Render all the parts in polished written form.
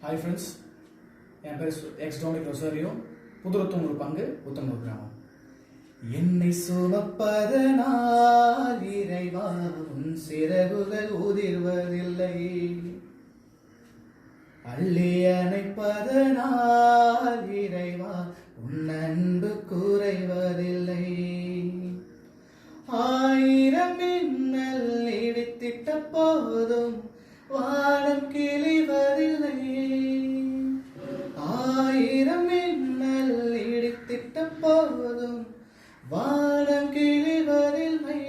Hi friends, என் பேர் X tonic Rosario. புதுரத்தம் ஒரு பங்கு, உத்தமூர் கிராமம். என்னை சுமப்பதனால் இறைவா உன் சிறகுகள் உதிர்வதில்லை, அள்ளி அணைப்பதனால் இறைவா உன் அன்பு குறைவதில்லை. ஆயிரம் மின்னல் இடித்திட்ட போதும் வானம் கிழிவதில்லை, ஆயிரம் மின்னல் இடித்திட்ட போதும் வானம் கிழிவதில்லை,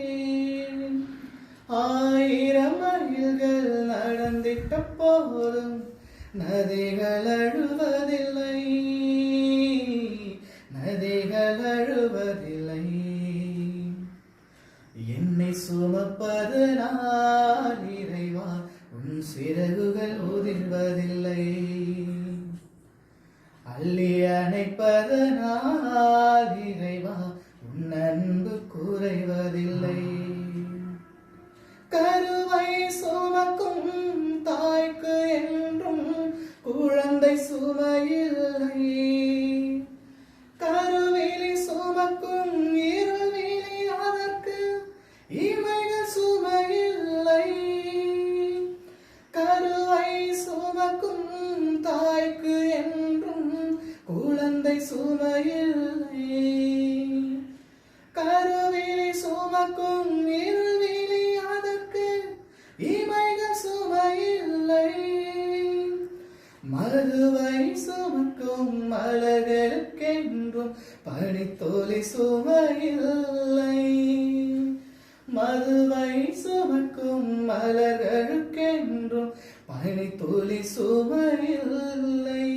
ஆயிரம் மைல்கள் நடந்திட்ட போதும் நதிகள் அழுவதில்லை, நதிகள் அழுவதில்லை. என்னை சுமப்பதனால் இறைவா உன் சிறகுகள் உதிர்வதில்லை, அள்ளி அணைப்பதனால் இறைவா உன் அன்பு குறைவதில்லை. கருவை சுமக்கும் தாய்க்கு என்றும் குழந்தை சுமையில்லை, கருவிழி சுமக்கும் இருவிழி அதற்கு இமைகள் சுமையில்லை, கருவை சுமக்கும் தாய்க்கு என்றும் குழந்தை சுமையில்லை, கருவிழி சுமக்கும் இருவிழி அதற்கு இமைகள் சுமையில்லை, மதுவை சுமக்கும் மலர்களுக்கென்றும் பனித்தோலை சுமையில்லை, மதுவை சுமக்கும் மலர்களுக்கென்றும் பனித்தோலை சுமையில்லை,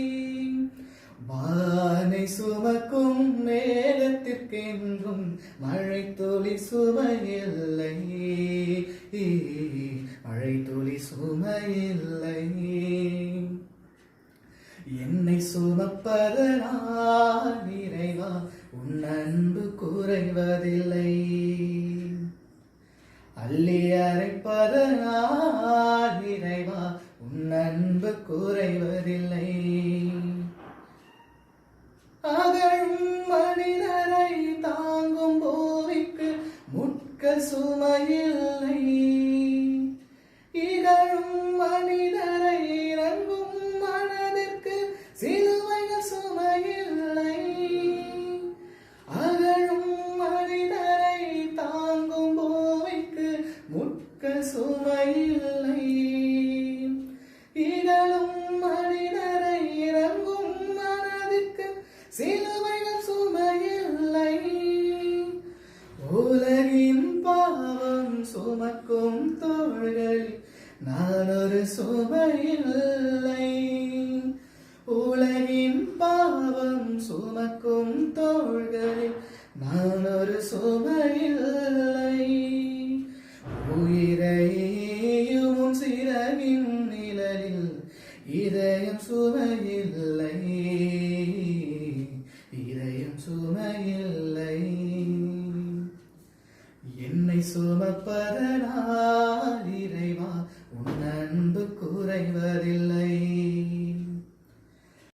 வானை சுமக்கும் மேகத்திற்கென்றும் மழை துளி சுமையில்லை, மழை துளி சுமையில்லை. என்னை சுமப்பதனால் இறைவா உன் அன்பு குறைவதில்லை, அள்ளி அரைப்பதனால் இறைவா உன் அன்பு குறைவதில்லை. அகழும் மனிதரை தாங்கும் பூமிக்கு முட்கள் சுமையில்லை, இகழும் மனிதரை இறங்கும் மனதிற்கு சிலுவைகள் சுமையில்லை, அகழும் மனிதரை தாங்கும் பூமிக்கு முட்கள் சுமையில்லை, இகழும் மனிதரை இறங்கும் மனதிற்கு சிலுவைகள் சுமையில்லை. உலகின் பாவம் சுமக்கும் தோள்களில் நான் ஒரு சுமையில்லை, உலகின் பாவம் சுமக்கும் தோள்களில் நான் ஒரு சுமையில்லை, உயிரையும் சிறகின் நிழலில் இதயம் சுமையில்லை, இதயம் சுமையில்லை. என்னை சுமப்பதனால்